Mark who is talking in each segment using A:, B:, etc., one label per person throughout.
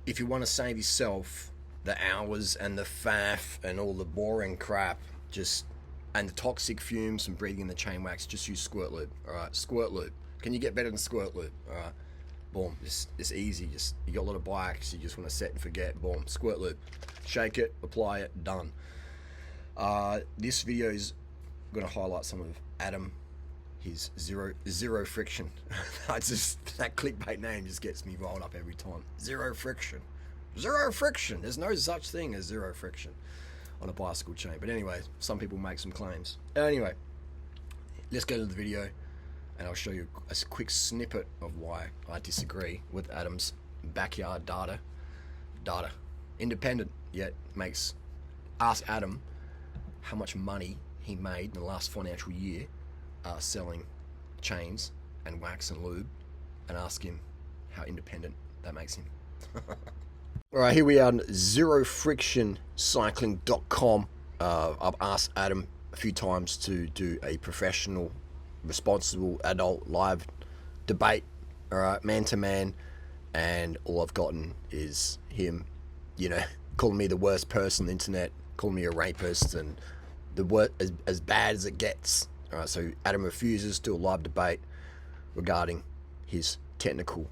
A: if you want to save yourself the hours and the faff and all the boring crap, just and the toxic fumes from breathing in the chain wax, just use squirt lube. All right, squirt lube. Can you get better than squirt lube? All right, boom. It's easy. Just you got a lot of bikes, you just want to set and forget. Boom, squirt lube. Shake it, apply it, done. This video is going to highlight some of Adam, his zero friction. That clickbait name just gets me rolled up every time. Zero friction. There's no such thing as zero friction on a bicycle chain. But anyway, some people make some claims. Anyway, let's get into the video, and I'll show you a quick snippet of why I disagree with Adam's backyard data. Independent, yet makes. Ask Adam how much money he made in the last financial year selling chains and wax and lube, and ask him how independent that makes him. Alright, here we are on zerofrictioncycling.com. I've asked Adam a few times to do a professional, responsible, adult live debate, alright, man to man, and all I've gotten is him, calling me the worst person on the internet, calling me a rapist, and the worst, as bad as it gets. Alright, so Adam refuses to do a live debate regarding his technical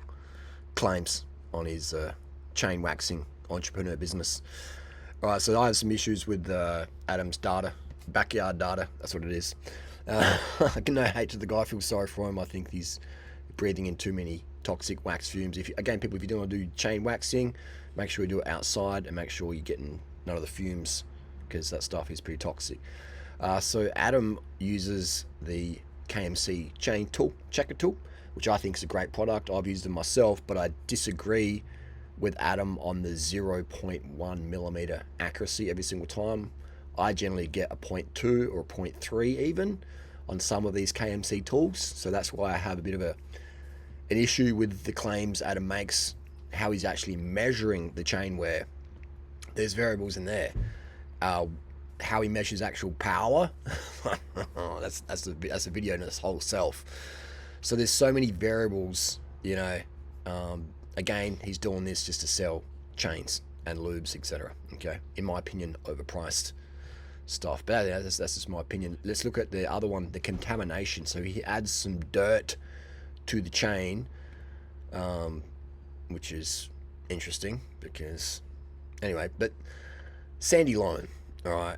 A: claims on his chain waxing entrepreneur business. Alright, so I have some issues with Adam's data, backyard data, that's what it is. I can no hate to the guy, I feel sorry for him. I think he's breathing in too many toxic wax fumes. People, if you don't want to do chain waxing, make sure you do it outside, and make sure you're getting none of the fumes, because that stuff is pretty toxic. So Adam uses the KMC chain tool, checker tool, which I think is a great product. I've used it myself, but I disagree with Adam on the 0.1 millimeter accuracy every single time. I generally get a 0.2 or a 0.3 even on some of these KMC tools. So that's why I have a bit of an issue with the claims Adam makes, how he's actually measuring the chain wear. There's variables in there. How he measures actual power, that's a video in its whole self. So there's so many variables, again, he's doing this just to sell chains and lubes, etc. Okay, in my opinion, overpriced stuff. But that's just my opinion. Let's look at the other one, the contamination. So he adds some dirt to the chain, which is interesting because, anyway, but sandy loam, all right.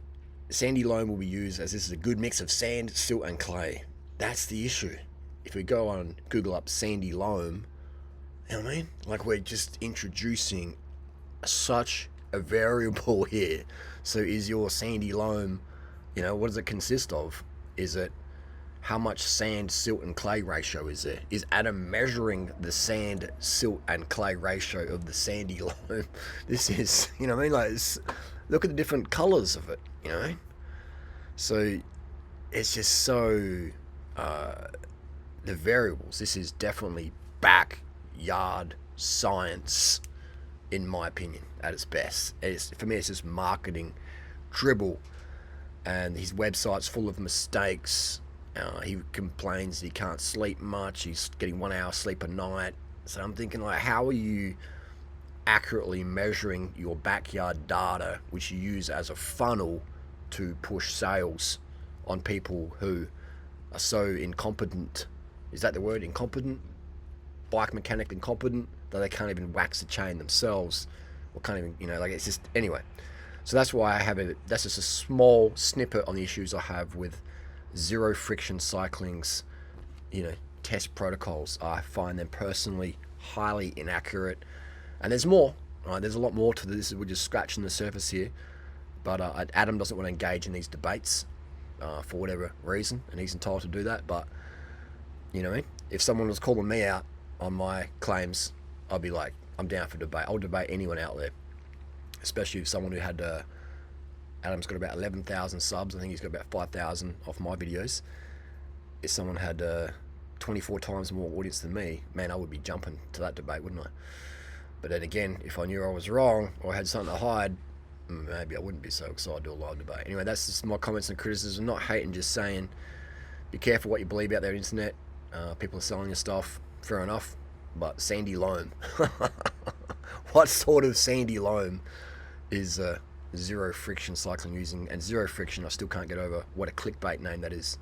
A: Sandy loam will be used as this is a good mix of sand, silt, and clay. That's the issue. If we go on Google up sandy loam, you know what I mean? Like, we're just introducing such a variable here. So is your sandy loam, what does it consist of? Is it how much sand, silt, and clay ratio is there? Is Adam measuring the sand, silt, and clay ratio of the sandy loam? This is, like, look at the different colors of it, So it's just so, the variables, this is definitely backyard science, in my opinion, at its best. For me, it's just marketing dribble, and his website's full of mistakes. He complains he can't sleep much, he's getting 1 hour sleep a night. So I'm thinking, like, how are you accurately measuring your backyard data, which you use as a funnel to push sales on people who are so incompetent? Is that the word, incompetent? Bike mechanic incompetent, that they can't even wax the chain themselves, or can't even, it's just, anyway. So that's why that's just a small snippet on the issues I have with Zero Friction Cycling's, test protocols. I find them personally highly inaccurate, and there's more. Right? There's a lot more to this. We're just scratching the surface here, but Adam doesn't want to engage in these debates for whatever reason, and he's entitled to do that. But if someone was calling me out on my claims, I'd be like, I'm down for debate. I'll debate anyone out there, especially if someone who had Adam's got about 11,000 subs. I think he's got about 5,000 off my videos. If someone had 24 times more audience than me, man, I would be jumping to that debate, wouldn't I? But then again, if I knew I was wrong or had something to hide, maybe I wouldn't be so excited to do a live debate. Anyway, that's just my comments and criticism. Not hating, just saying, be careful what you believe out there on the internet. People are selling your stuff, fair enough. But sandy loam, what sort of sandy loam is zero friction cycling using? And zero friction, I still can't get over what a clickbait name that is.